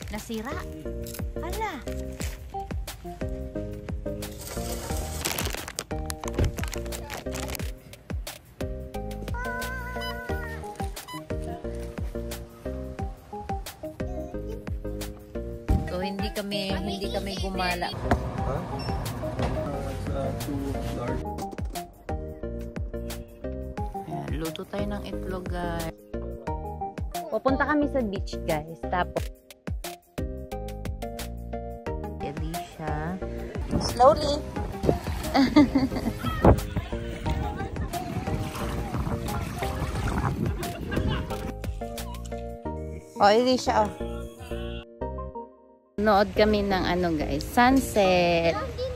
Nasira. Hala. So hindi kami gumala. Ayan, luto tayo ng itlog, guys. Pupunta kami sa beach, guys. Tapos Alicia. Slowly. Oh, Alicia, oh. Nood kami ng ano, guys, sunset. Good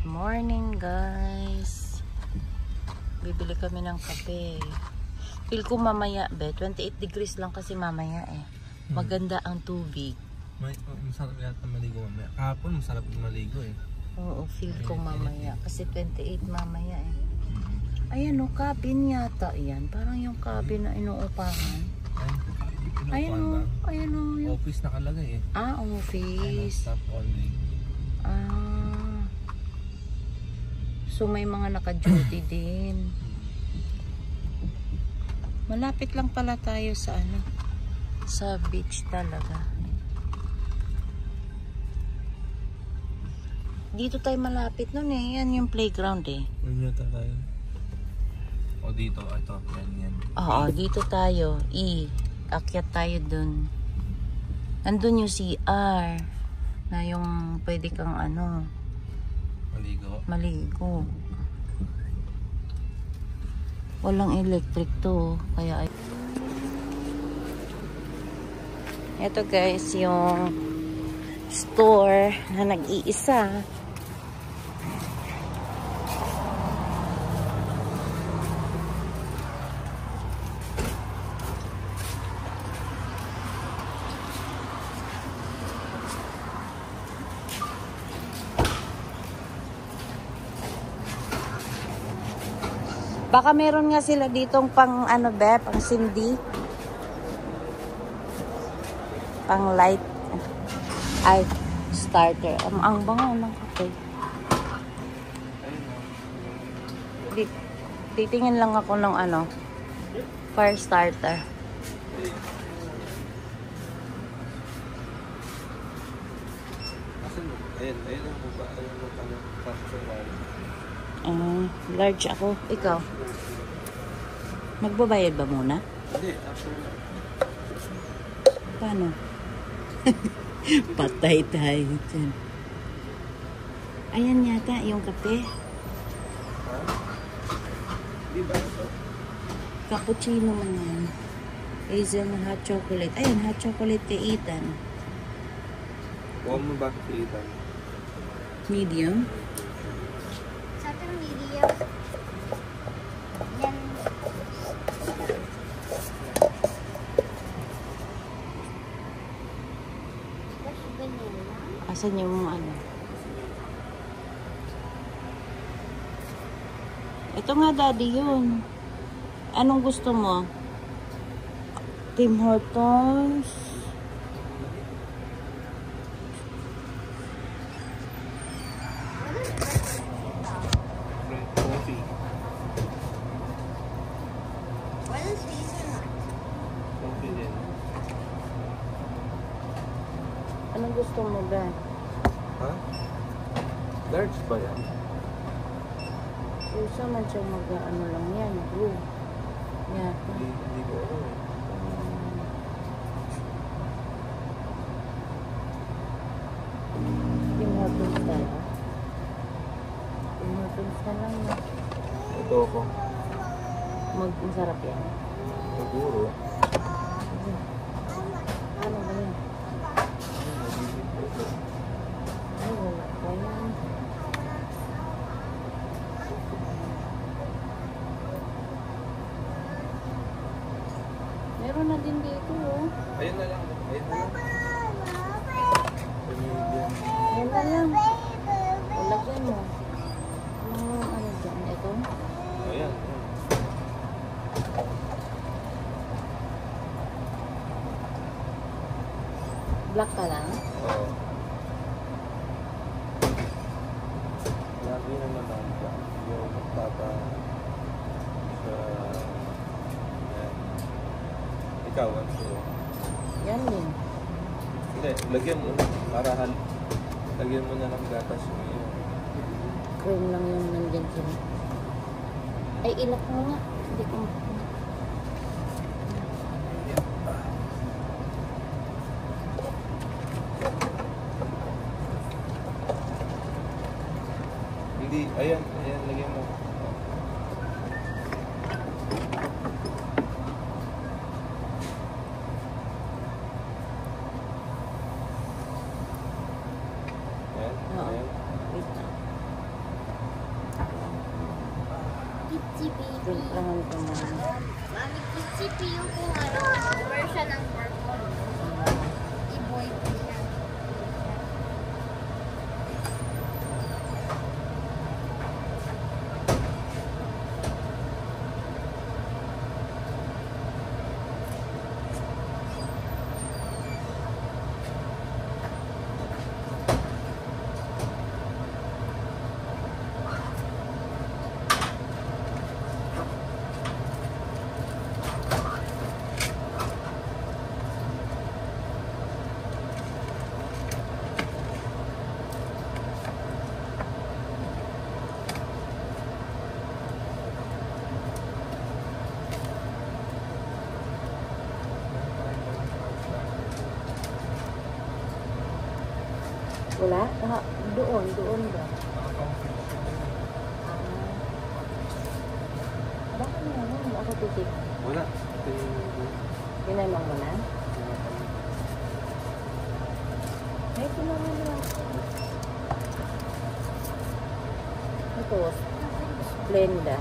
morning, guys. Bibili kami ng kape. Feel ko mamaya, 28 degrees lang kasi mamaya eh. Maganda ang tubig. Masarap yata maligo mamaya. Kahapon masarap maligo eh. Oo, feel ko mamaya. Kasi 28 mamaya eh. Ayan o, cabin yata yan. Parang yung cabin na inuupahan. Ayan o, ayan o. Office nakalagay eh. Ah, office. Staff only. Ah. So may mga naka-duty din. Malapit lang pala tayo sa ano, sa beach talaga. Dito tayo malapit nun eh. Yan yung playground eh. Ano tayo? O dito, ito, yan. Oo, dito tayo. Akyat tayo dun. Andun yung CR na yung pwede kang ano, maligo. Walang electric to, kaya ito guys yung store na nag-iisa. Baka meron nga sila ditong pang ano be, pang sindi. Pang light. Ay, starter. Ang bango ng kape. Titingin lang ako ng ano, fire starter. Large ako. Ikaw? Magbabayad ba muna? Hindi, after na. Paano? Patay tayo dyan. Ayan yata yung kape. Cappuccino man yan. Hazel na hot chocolate. Ayan, hot chocolate kay Ethan. Huwag mo ba kay Ethan? Medium. Sa akin medium. Yan. Kasi vanilla. Asan yung ano? Ito nga daddy yun. Anong gusto mo? Tim Hortons. Coffee. Walang hazelnut. Coffee din. Anong gusto mo ba? Ha? Large ba yan? Usa man siya mag-ano lang yan. Blue. Yan. Hindi ko ano eh. Tim Hortons tayo. Tim Hortons na lang. Ito ako. Masarap yan. Siguro. Ano ba yan? Ay, wala pa yan. Meron na din dito, oh. Ayun na lang. Ayun na lang. Yan na lang. Ulagyan mo. Ano dyan? Ito? Ayan. Black ka lang? Oo. Lagi naman ang dyan. Yung magpapa sa... Ayan. Ikaw, ano sa'yo? Yan din. Hindi, lagyan mo. Para lagyan mo na ng gatas yung iyo. Cream lang yung nandyan sila. Ay, ilak mo nga. Hindi ko. Hindi, ayan, lagyan mo. Ayan, Oo. ayan. Wait lang. Kitsy Drink baby. lang ang tumahan. Mami, kitsy yung kung ano, version ng purple. I-boy ko siya. Wala? Doon ba? Bakit nga hindi ako titik? Wala. Tinanong mo na? Ay, tinanong mo lang. Ito, Splenda.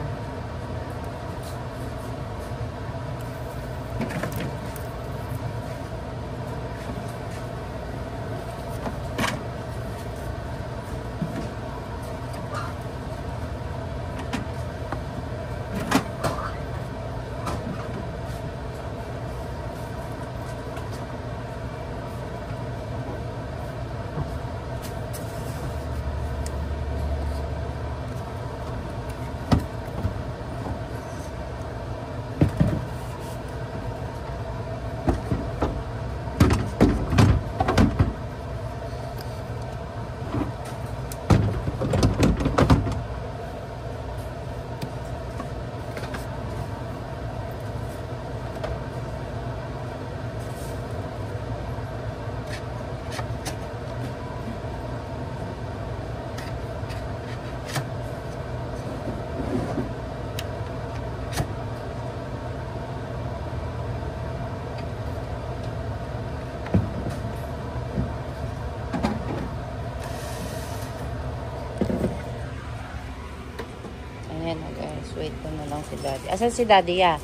Ayan na guys, wait ko na lang si daddy. Asan si daddy ya?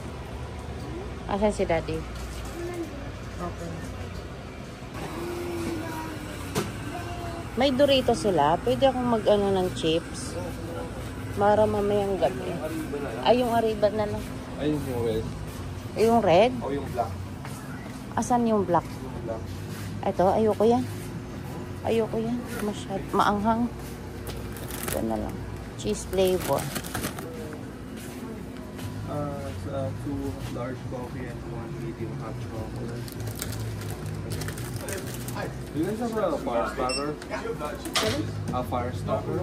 Asan si daddy? Okay. May Dorito sila. Pwede akong mag-ano ng chips. Para mamayang gabi. Ay, yung Arriba na lang. Ayun yung red. Yung red? O yung black. Asan yung black? Yung black. Ito, ayoko yan. Ayoko yan. Masyad, maanghang. Ito na lang. Cheese flavor. It's 2 large coffee and 1 medium hot chocolate. Do you guys have a fire starter? A fire starter?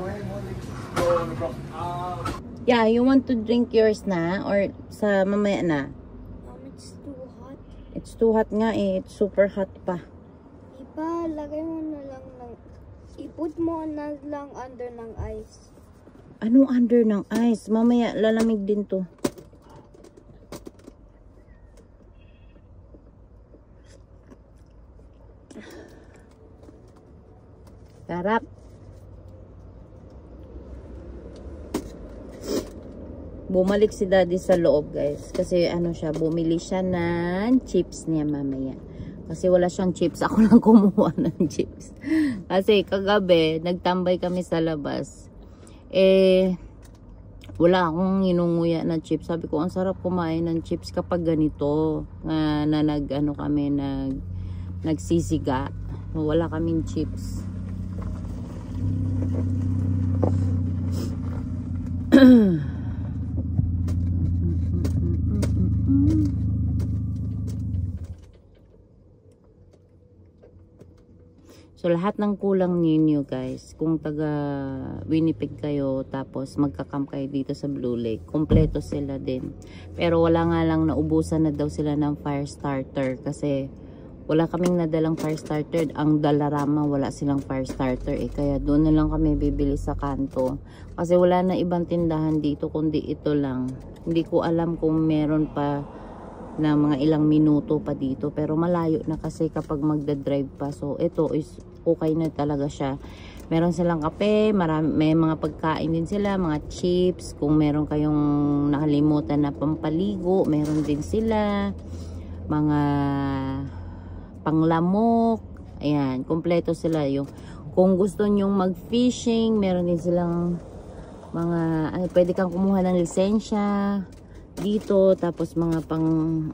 Yeah, you want to drink yours na? Or sa mamaya na? It's too hot. It's too hot nga eh. It's super hot pa. Ipa, lagay mo na lang ng... I-put mo na lang under ng ice. Anong under ng ice? Mamaya lalamig din to. Sarap. Bumalik si daddy sa loob, guys. Kasi ano siya, bumili siya ng chips niya mamaya. Kasi wala siyang chips. Ako lang kumuha ng chips. Kasi kagabi, nagtambay kami sa labas. Wala akong inunguya na chips. Sabi ko, ang sarap kumain ng chips kapag ganito. Na kami, nagsisiga. Wala kaming chips. So, lahat ng kulang ninyo, guys, kung taga Winnipeg kayo, tapos magka-camp kayo dito sa Blue Lake, kompleto sila din. Pero wala nga lang, naubusan na daw sila ng fire starter kasi wala kaming nadalang fire starter. Ang Dalarama, wala silang fire starter kaya doon na lang kami bibili sa kanto. Kasi wala na ibang tindahan dito, kundi ito lang. Hindi ko alam kung meron pa na mga ilang minuto pa dito, pero malayo na kasi kapag magda-drive pa. So ito is okay na talaga siya. Meron silang kape, may mga pagkain din sila, mga chips, kung meron kayong nakalimutan na pampaligo, meron din sila mga panglamok. Ayan, kompleto sila. Yung kung gusto nyong mag-fishing, meron din silang mga pwede kang kumuha ng lisensya dito, tapos mga pang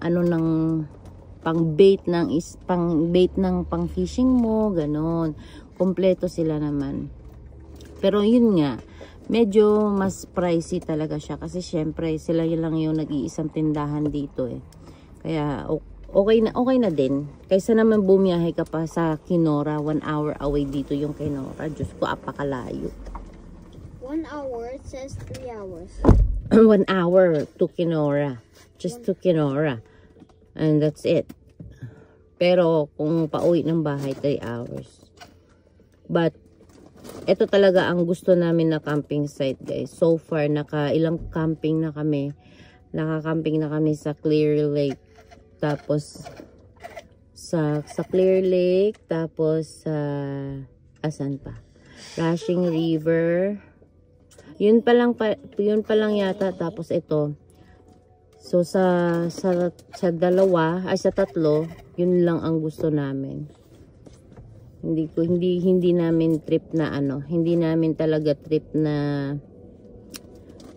bait ng pang fishing mo, ganon. Kompleto sila naman. Pero yun nga, medyo mas pricey talaga siya kasi syempre sila lang yung nag-iisang tindahan dito Kaya okay na din. Kaysa naman bumiyahe ka pa sa Kenora, 1 hour away dito yung Kenora. Diyos ko, apakalayo. 1 hour, it says 3 hours. 1 hour to Kenora. Just to Kenora. And that's it. Pero kung pauwi ng bahay, 3 hours. But ito talaga ang gusto namin na camping site, guys. So far, ilang camping na kami. Naka-camping na kami sa Clear Lake. Tapos sa Clear Lake, tapos sa asan pa? Rushing River. Yun pa lang yata, tapos ito. So sa tatlo, yun lang ang gusto namin. Hindi namin trip na hindi namin talaga trip na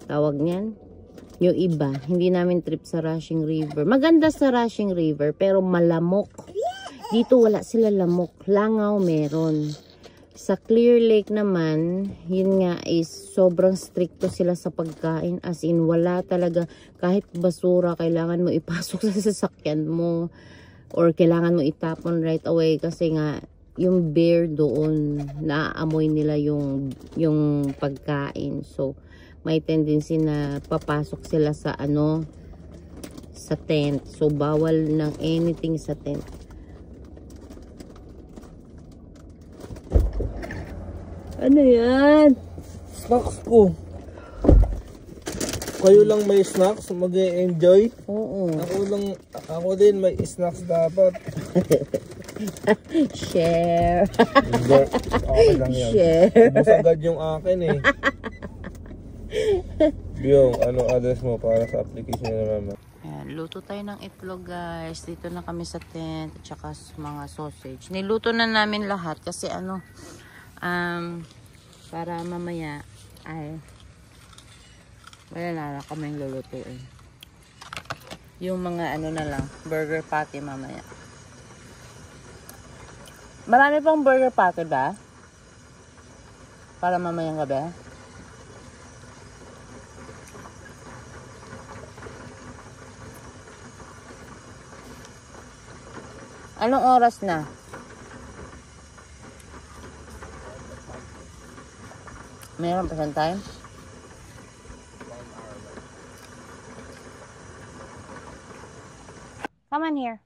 tawag niyan. Yung iba, hindi namin trip sa Rushing River. Maganda sa Rushing River, pero malamok. Dito wala sila lamok. Langaw meron. Sa Clear Lake naman, yun nga is sobrang stricto sila sa pagkain. As in, wala talaga. Kahit basura, kailangan mo ipasok sa sasakyan mo. Or kailangan mo itapon right away. Kasi nga, yung bear doon, naaamoy nila yung pagkain. So, may tendency na papasok sila sa sa tent. So, bawal ng anything sa tent. Ano yan? Snacks ko. Kayo lang may snacks, mag-e-enjoy. Oo. Ako din may snacks dapat. Share. Okay lang yan. Share. Ubus agad yung akin Yung address mo para sa application na naman. Ayan, luto tayo ng itlog, guys. Dito na kami sa tent at saka mga sausage. Niluto na namin lahat kasi para mamaya ay wala na kaming lulutuin. Yung mga na lang, burger patty mamaya. Marami pang burger patty ba? Para mamayang gabi? Anong oras na? Meron pa siyang time? Come on here.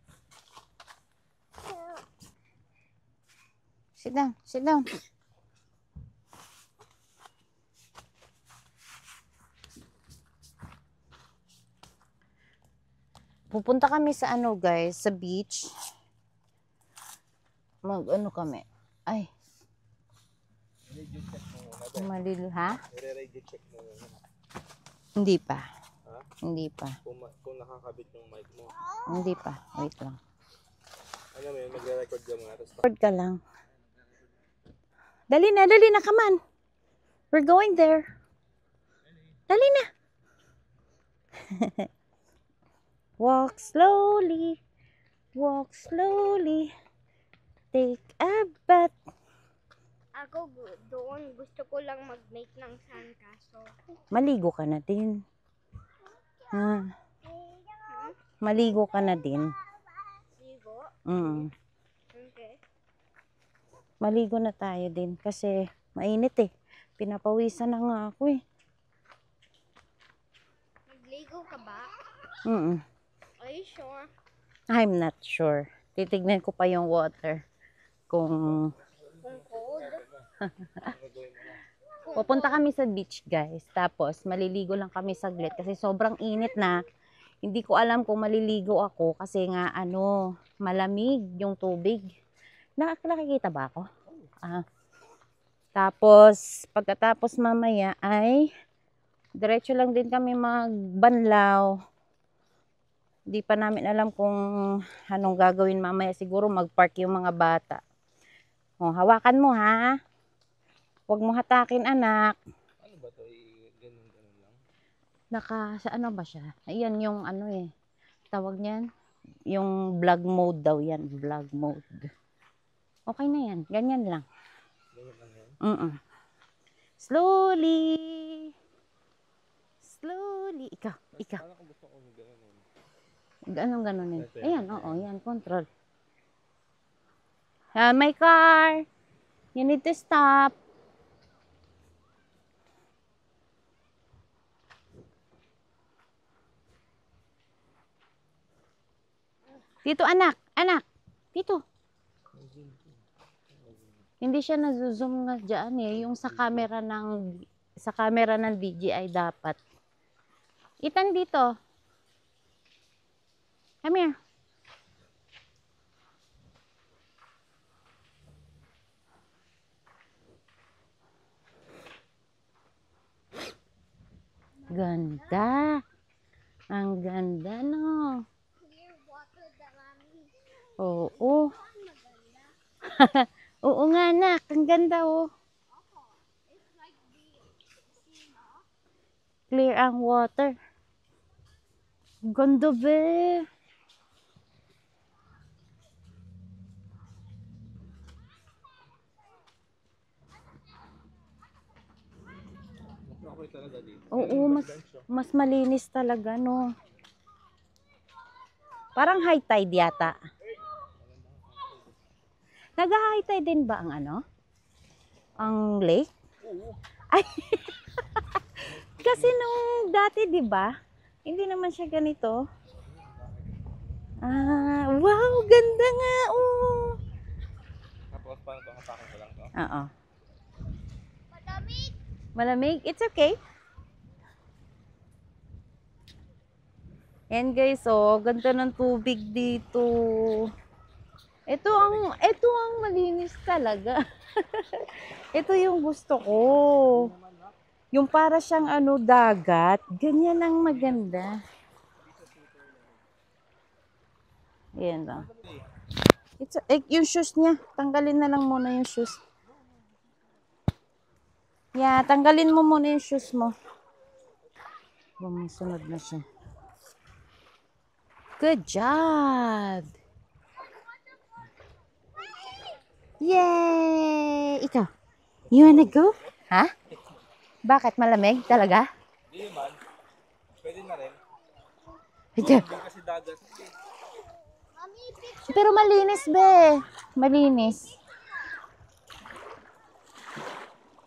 Sit down. Sit down. Pupunta kami sa guys, sa beach. Kami. Ay. Malil, ha? Hindi pa. Hindi pa. Kung nakakabit yung mic mo. Hindi pa. Wait lang. Ano mo yun, magre-record ka muna. Tapos Record ka lang. Dali na, come on. We're going there. Dali na. Walk slowly. Walk slowly. Take a bath. Ako doon, gusto ko lang mag-make ng sandcastle. Maligo ka na din. Maligo ka na din. Ligo? Okay. Maligo na tayo din kasi mainit eh. Pinapawisan na nga ako eh. Nagligo ka ba? Are you sure? I'm not sure. Titignan ko pa yung water. Kung Cold? pupunta kami sa beach guys. Tapos maliligo lang kami saglit kasi sobrang init na. Hindi ko alam kung maliligo ako kasi nga malamig yung tubig. Nakakita ba ako? Tapos pagkatapos mamaya ay diretso lang din kami magbanlaw. Hindi pa namin alam kung anong gagawin mamaya. Siguro magpark yung mga bata. Hawakan mo ha. Huwag mo hatakin anak. ano ba to? Ganun lang? Sa ano ba siya? Ayan yung tawag niyan. Yung vlog mode daw yan. Vlog mode. Okay na yan. Ganyan lang. Ganyan lang yan? Slowly. Slowly. Ikaw. Paano kung gusto ko gano'n yun? Ganon. Ayan, yan. Control. My car. You need to stop. Dito anak. Dito. Hindi siya na-zoom nga dyan eh. Yung sa camera ng DJI dapat. Ethan dito. Come here. Ganda. Ang ganda no. Clear water the mami. Oo. Oo nga anak. Ang ganda It's like the sea, no? Clear ang water. Ganda be. Okay talaga dito. Oo, mas malinis talaga no. Parang high tide yata. Nag-high tide din ba ang ang lake? Oo. Ay. Kasi nung dati 'di ba? Hindi naman siya ganito. Wow, ganda nga Tapos paano ito? Hapakan ko lang to? Oo. Madamig. Malamig? It's okay. Yan guys, ganda ng tubig dito. Ito ang malinis talaga. Ito yung gusto ko. Yung para siyang dagat. Ganyan ang maganda. Ayan lang. Yung shoes niya. Tanggalin na lang muna yung shoes. Yeah, tanggalin mo muna yung shoes mo. Bumusunod na siya. Good job! Yay! Ikaw, you wanna go? Ha? Bakit? Malamig talaga? Hindi man. Pwede na rin. Ikaw. Hindi kasi dagat. Mami, picture. Pero malinis be. Malinis.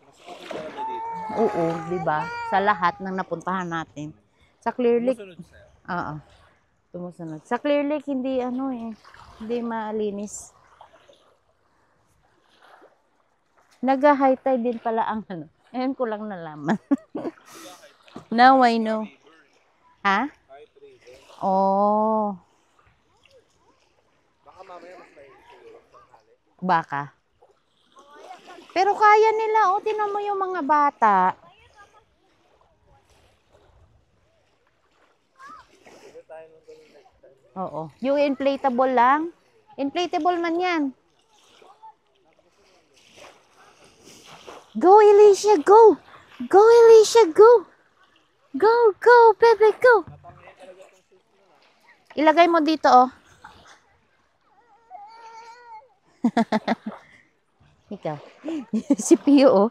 Mas okay talaga dito. Oo, di ba? Sa lahat ng napuntahan natin. Sa Clear Lake, Masunod sa'yo. oo. Tumusunod. Sa Clear Lake, hindi hindi malinis. Nag-high tide din pala ang Ngayon ko lang nalaman. Now I know. Ha? High river. Oh, Baka mamaya mas mainit siguro. Tanghali. baka. Pero kaya nila, tinan mo yung mga bata. Oo. Yung inflatable lang. Inflatable man yan. Go, Alicia, go! Go, Alicia, go! Go, go, baby, go! Ilagay mo dito, oh. Ikaw. Si Pio, oh.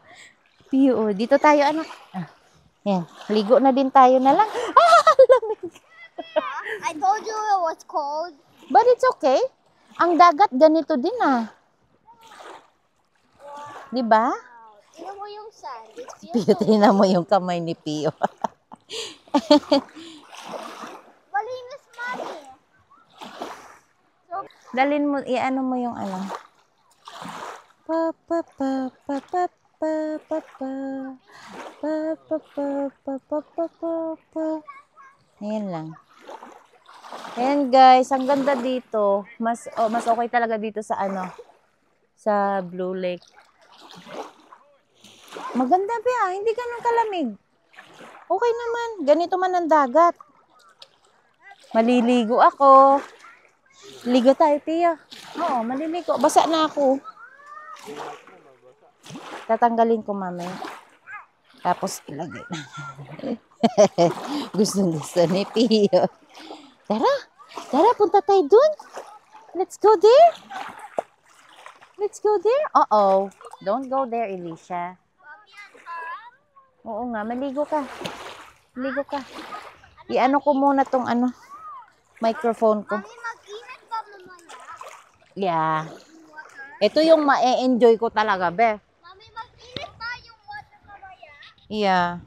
Pio, oh. Dito tayo, anak. Ah. Yan. Ligo na din tayo na lang. Ah, lamig. I told you it was cold. But it's okay. Ang dagat, ganito din, ah. Diba? Tingnan mo yung sand. It feels Pio, tingnan mo yung kamay ni Pio. malinis, Mommy. Dalin mo, i-ano mo yung ano. Pa pa pa pa pa pa pa pa pa pa pa pa pa pa pa. Ayan lang. Ayan guys, ang ganda dito. Mas okay talaga dito sa ano, sa Blue Lake. Maganda ba? Hindi ganun kalamig. Okay naman. Ganito man ang dagat. Maliligo ako. Ligo tayo, Pia. Oo, maliligo. Basa na ako. Tatanggalin ko mamaya. Tapos ilagay na. Gusto ni Pia. Tara. Tara, punta tayo dun. Let's go there. Let's go there. Uh-oh. Don't go there, Alicia. Oo nga, maligo ka. Maligo ka. I-ano ko muna tong ano, microphone ko. Mommy, mag-init pa mamaya. Yeah. Ito yung ma-enjoy ko talaga, be. Mommy, mag-init pa yung water mamaya. Yeah.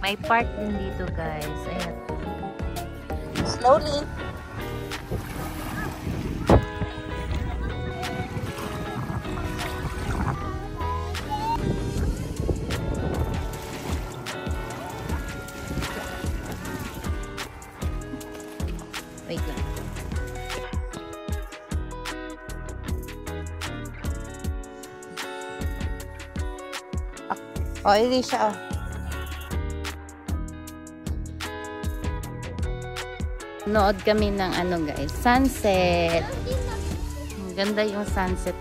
May park din dito, guys. Ayan. Slowly. Wait lang. Oh, hindi siya. Nood kami ng ano guys, sunset. Ganda yung sunset.